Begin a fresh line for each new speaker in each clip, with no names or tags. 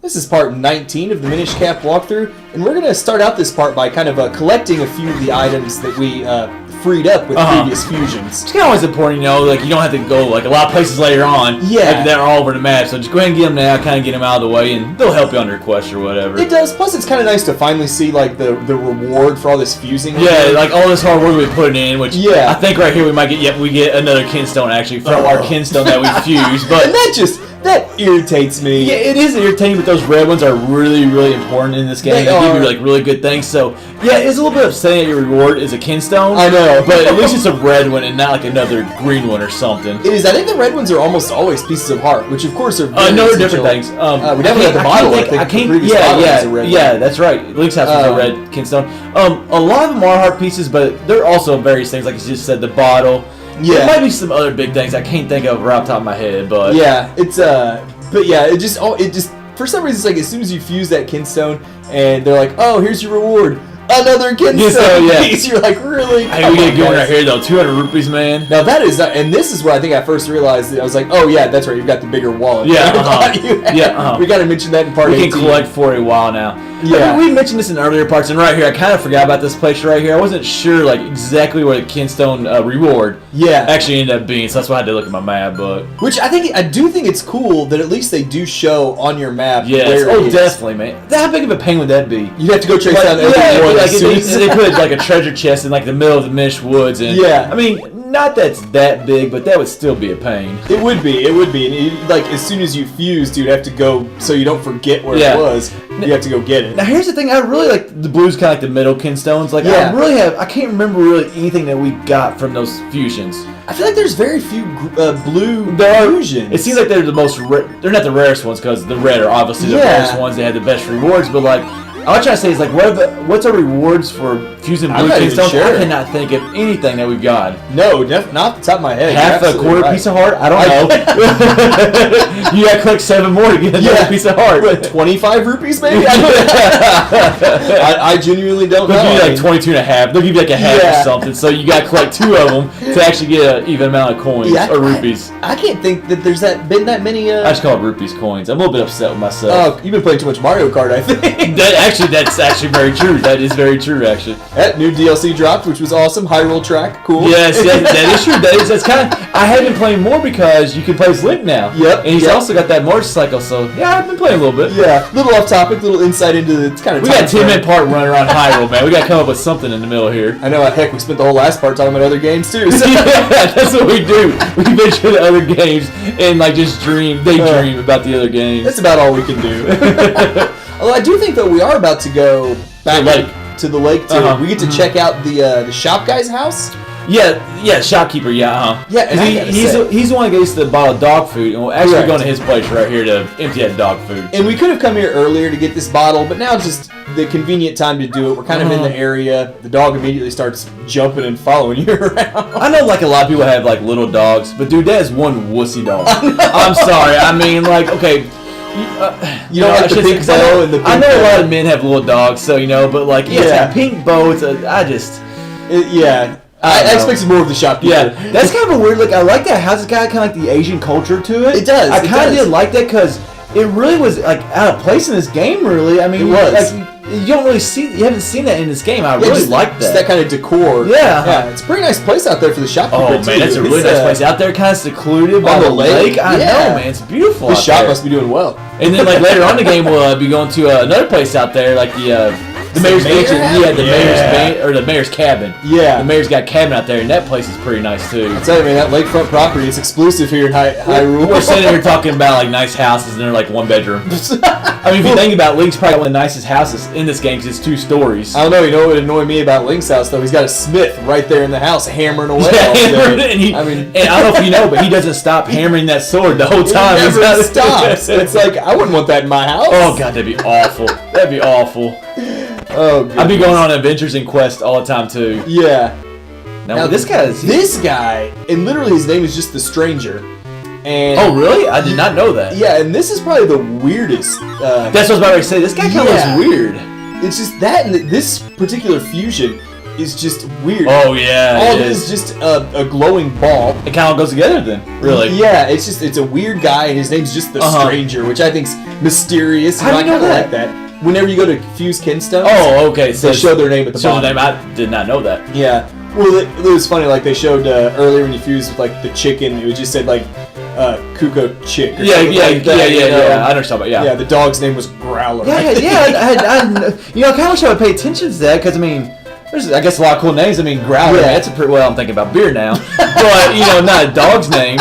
This is part 19 of the Minish Cap walkthrough, and we're going to start out this part by kind of collecting a few of the items that we freed up with previous fusions.
It's kind of always important, like you don't have to go like a lot of places later on.
Yeah.
Like they're all over the map, so just go ahead and get them now, kind of get them out of the way, and they'll help you on your quest or whatever.
It does. Plus, it's kind of nice to finally see like the reward for all this fusing.
Yeah, like all this hard work we put in, which
yeah.
I think right here we might get we get another kinstone actually from our kinstone that we fused, but
and that irritates me.
Yeah, it is irritating, but those red ones are really, really important in this game. They give you like really good things. So yeah, it's a little bit upsetting that your reward is a kinstone.
I know,
but at least it's a red one and not like another green one or something.
It is. I think the red ones are almost always pieces of heart, which of course are
no, different things.
We definitely had the bottle.
Yeah, that's right. Link's house was a red kinstone. A lot of them are heart pieces, but they're also various things. Like you just said, the bottle. Yeah, there might be some other big things I can't think of right off the top of my head, but
yeah, it's but yeah, it just for some reason it's like as soon as you fuse that kinstone and they're like, oh, here's your reward, another kinstone piece. You're like, really?
Hey, we get going right here though. 200 rupees, man.
Now that is, and this is where I think I first realized that I was like, oh yeah, that's right. You've got the bigger wallet.
Yeah,
We got to mention that in part 18.
We can collect for a while now.
Yeah,
we mentioned this in earlier parts, and right here I kind of forgot about this place right here. I wasn't sure like exactly where the kinstone reward actually ended up being, so that's why I had to look at my map. But
which I do think it's cool that at least they do show on your map.
Yes,
where it is.
Definitely, man. How big of a pain would that be?
You'd have to go trace down every one.
Like they put like a treasure chest in like the middle of the Minish Woods, and I mean, not that's that big, but that would still be a pain.
It would be, and like as soon as you fused, you'd have to go so you don't forget where it was. You have to go get it.
Now here's the thing: I really like the blues, kind of like the middle kinstones. Like I can't remember really anything that we got from those fusions.
I feel like there's very few blue fusions.
It seems like they're the most. They're not the rarest ones because the red are obviously the rarest ones. They had the best rewards, but like. All I'm trying to say is like, what's our rewards for fusing blue kinstones?
Sure.
I cannot think of anything that we've got.
No, not off the top of my head.
Half a quarter piece of heart? I don't know. You got to collect 7 more to get another piece of heart.
What, 25 rupees maybe? I genuinely don't know.
They'll give you like 22 and a half. They'll give you like a half or something. So you got to collect 2 of them to actually get an even amount of coins or rupees.
I can't think that there's been that many.
I just call it rupees coins. I'm a little bit upset with myself.
Oh, you've been playing too much Mario Kart, I think.
That's actually very true. That is very true, actually.
That new DLC dropped, which was awesome. Hyrule track, cool.
Yes, that is true. That's kind of. I have been playing more because you can play as Link now.
Yep.
And he's also got that motorcycle, so yeah, I've been playing a little bit.
Yeah, little off topic, little insight into the kind of.
We got a 10-minute part running around Hyrule, man. We got to come up with something in the middle here.
I know. Heck, we spent the whole last part talking about other games too. So.
Yeah, that's what we do. We mention other games and like just daydream about the other games.
That's about all we can do. Although I do think that we are about to go back to the lake too. We get to check out the shop guy's house.
Yeah, shopkeeper. Yeah,
Yeah, and
he's the one that gets the bottle of dog food, and we're actually going to his place right here to empty that dog food.
And we could have come here earlier to get this bottle, but now just the convenient time to do it. We're kind of in the area. The dog immediately starts jumping and following you around.
I know, like a lot of people have like little dogs, but dude, that is one wussy dog. I'm sorry. I mean, like, okay.
You don't like the pink bow and the pink
I know a lot of men have little dogs, so but like it's got a pink bow.
I expected more of the shopkeeper.
Yeah, that's kind of a weird look. I like that house. It's got kind of like the Asian culture to it.
It does.
I kind of did like that because it really was like out of place in this game. Really, I mean,
it was.
Like, you don't really see. You haven't seen that in this game. I really like that.
Just that kind of decor.
Yeah,
it's a pretty nice place out there for the shopkeeper.
Oh man, that's a really nice place out there, kind of secluded by the lake. I know, man, it's beautiful.
The shop must be doing well.
And then like later on in the game, we'll be going to another place out there, like the mayor's mansion. Yeah, the mayor's cabin.
Yeah,
the mayor's got a cabin out there, and that place is pretty nice too.
I tell you, man, that lakefront property is exclusive here in Hyrule.
We're sitting here talking about like nice houses, and they're like 1 bedroom. I mean, if you think about it, Link's probably one of the nicest houses in this game because it's 2 stories.
I don't know. You know what would annoy me about Link's house though? He's got a smith right there in the house hammering away.
And I don't know if you know, but he doesn't stop hammering that sword the whole time.
He never stops. It's like I wouldn't want that in my house.
Oh god, that'd be awful. That'd be awful.
Oh, goodness.
I'd be going on adventures and quests all the time too.
Yeah.
Now this guy,
and literally his name is just the Stranger. And
oh really? I did not know that.
Yeah, and this is probably the weirdest.
That's what I was about to say. This guy kind of looks weird.
It's just that and this particular fusion. is just weird.
Oh yeah,
all it is just a glowing ball.
It kind of goes together then, really.
Yeah, it's a weird guy, and his name's just the Stranger, which I think's mysterious.
How do you know that?
Like that. Whenever you go to Fuse Kinstones,
okay, so
they show their name at the bottom.
I did not know that.
Yeah, well, it was funny. Like they showed earlier when you fused with like the chicken, it just said like Kuko Chick. Or
yeah.
I know what
you're talking about.
Yeah, the dog's name was Growler.
Yeah. I kind of wish I would pay attention to that because I mean, there's I guess a lot of cool names. I mean, Growler. Yeah. That's a pretty well. I'm thinking about beer now, but not a dog's name.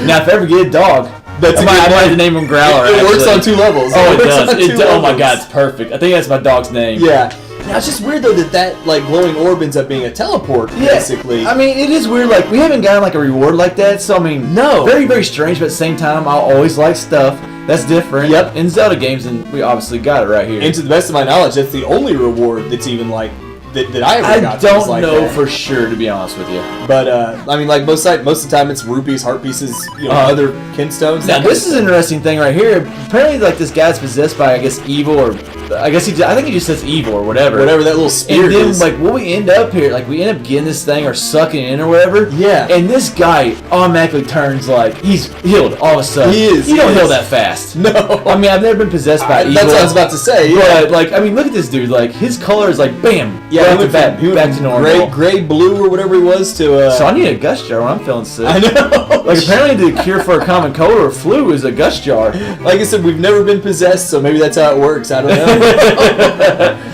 Now, if I ever get a dog. I might to name him Growler.
It works on 2 levels.
Oh, it does. Oh my god, it's perfect. I think that's my dog's name.
Yeah. Now it's just weird though that like glowing orb ends up being a teleport, basically.
I mean, it is weird. Like we haven't gotten like a reward like that, so I mean, no, very very strange. But at the same time, I'll always like stuff that's different.
Yep.
In Zelda games, and we obviously got it right here.
And to the best of my knowledge, that's the only reward that's even like that I ever got.
I don't know for sure, to be honest with you.
But I mean, like most of the time, it's rupees, heart pieces, other kinstones.
Now this is an interesting thing right here. Apparently, like this guy's possessed by, I guess, evil, or I think he just says evil or whatever.
Whatever that little spirit is.
And then, like, what we end up here, like, we end up getting this thing or sucking in or whatever.
Yeah.
And this guy automatically turns like he's healed all of a sudden. He is. You don't heal that fast.
No.
I mean, I've never been possessed by evil.
That's what I was about to say. Yeah.
But like, I mean, look at this dude. Like, his color is like, bam.
Yeah.
He went back to normal.
Gray, blue, or whatever he was to.
So I need a Gust Jar when I'm feeling sick.
I know.
Like apparently the cure for a common cold or flu is a Gust Jar.
Like I said, we've never been possessed, so maybe that's how it works. I don't know. I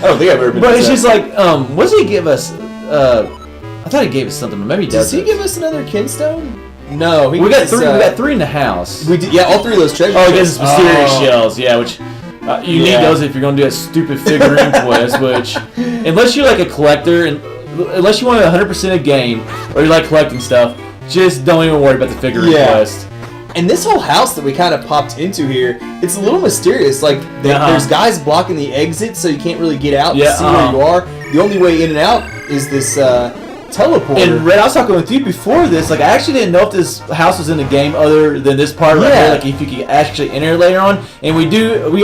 don't think I've ever been.
But possessed. It's just like, what does he give us? I thought he gave us something, but maybe he does.
Does he give us another kinstone? No,
we got 3. We got 3 in the house.
We did, yeah, all 3 of those treasure.
Oh, I guess it's mysterious shells. Yeah, which. You need those if you're gonna do a stupid figurine quest, which unless you're like a collector and unless you want 100% a game or you like collecting stuff, just don't even worry about the figurine quest.
And this whole house that we kind of popped into here, it's a little mysterious. Like there's guys blocking the exit, so you can't really get out and see where you are. The only way in and out is this teleporter.
And Red, I was talking with you before this. Like, I actually didn't know if this house was in the game other than this part right here. Like, if you could actually enter it later on, and we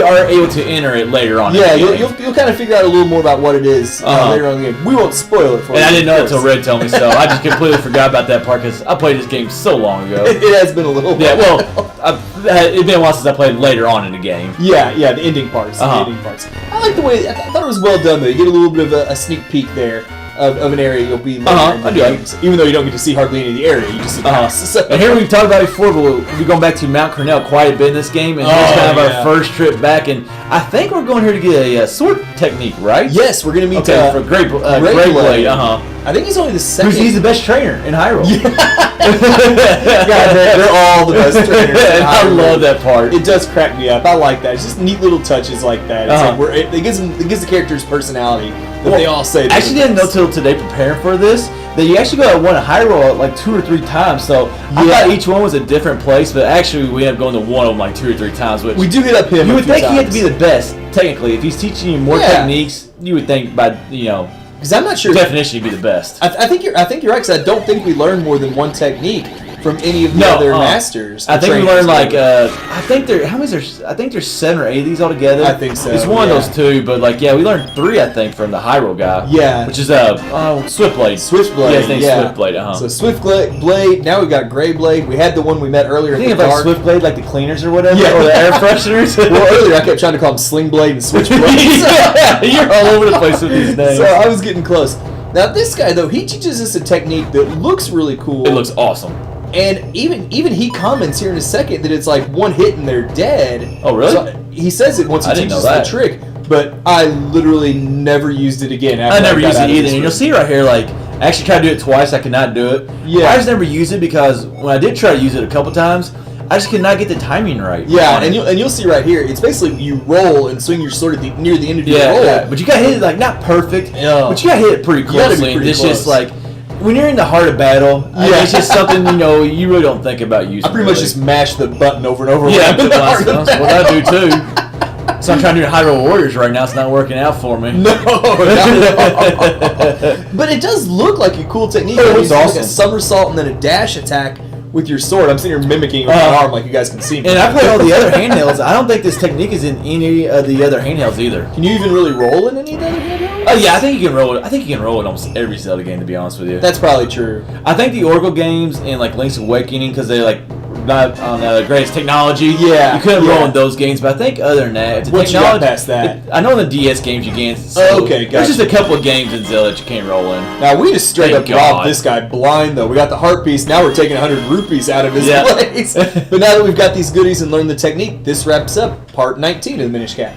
are able to enter it later on.
Yeah, you'll kind of figure out a little more about what it is later on in the game. We won't spoil it for you.
And I didn't know it until Red told me, so I just completely forgot about that part because I played this game so long ago.
It has been a little while.
Yeah, well, it's been a while since I played later on in the game.
Yeah, the ending parts. The ending parts. I like the way. I thought it was well done though. You get a little bit of a sneak peek there. Of an area you'll be later in the game. Even though you don't get to see hardly any of the area, you just see the house. So.
And here we've talked about before, but we'll be going back to Mount Crenel quite a bit in this game, and here's kind of our first trip back, and I think we're going here to get a sword technique, right?
Yes, we're going to meet
for Great Blade.
I think he's only the second.
He's the best trainer in Hyrule.
God, they're all the best trainers in Hyrule.
I love that part.
It does crack me up. I like that. It's just neat little touches like that. It's like it gives the characters personality that they all say.
I actually didn't know till today preparing for this that you actually go to one of Hyrule like 2 or 3 times. So I thought each one was a different place, but actually we end up going to one of them like 2 or 3 times. Which
we do hit up him.
You would think he had to be the best technically. If he's teaching you more techniques, you would think by
because I'm not sure.
Definition, he'd be the best.
I think you're right because I don't think we learn more than one technique from any of the other masters.
I think we learned like I think there's 7 or 8 of these altogether.
I think so.
It's one of those 2, but like we learned 3 I think from the Hyrule guy.
Yeah.
Which is Swiftblade.
Swiftblade.
Yeah, his name's Swiftblade.
So Swiftblade. Now we've got Grey Blade. We had the one we met earlier.
I think it's like Swiftblade, like the cleaners or whatever, or the air fresheners.
Well, earlier I kept trying to call them Sling Blade and Switchblade.
You're all over the place with these names.
So I was getting close. Now this guy though, he teaches us a technique that looks really cool.
It looks awesome.
And even he comments here in a second that it's like one hit and they're dead.
Oh really?
So he says it once he teaches the trick, but I literally never used it again.
I never used it either. And you'll see right here, like I actually tried to do it twice. I could not do it.
Yeah.
I just never used it because when I did try to use it a couple times, I just could not get the timing right.
Yeah, and you'll see right here. It's basically you roll and swing your sword near the end of your roll.
Yeah, but you got to hit it like not perfect, but you got to hit it pretty closely. It's just like when you're in the heart of battle, it's just something you really don't think about using.
I pretty much just mash the button over and over.
Yeah, that's what I do too. So I'm trying to do Hyrule Warriors right now. It's not working out for me.
No, not at all. But it does look like a cool technique.
It looks awesome.
Like a somersault and then a dash attack with your sword. I'm sitting here mimicking with my arm like you guys can see me.
And I play all the other handhelds. I don't think this technique is in any of the other handhelds either.
Can you even really roll in any of the other handhelds?
Oh yeah, I think you can roll it. I think you can roll in almost every Zelda game, to be honest with you.
That's probably true.
I think the Oracle games and like Link's Awakening, because they like not on the greatest technology.
Yeah,
you couldn't roll in those games, but I think other than that,
once you got past that,
I know in the DS games you can. So
okay, gotcha.
There's just a couple of games in Zelda that you can't roll in.
Now we just straight up robbed this guy blind though. We got the heart piece. Now we're taking 100 rupees out of his place. But now that we've got these goodies and learned the technique, this wraps up part 19 of the Minish Cap.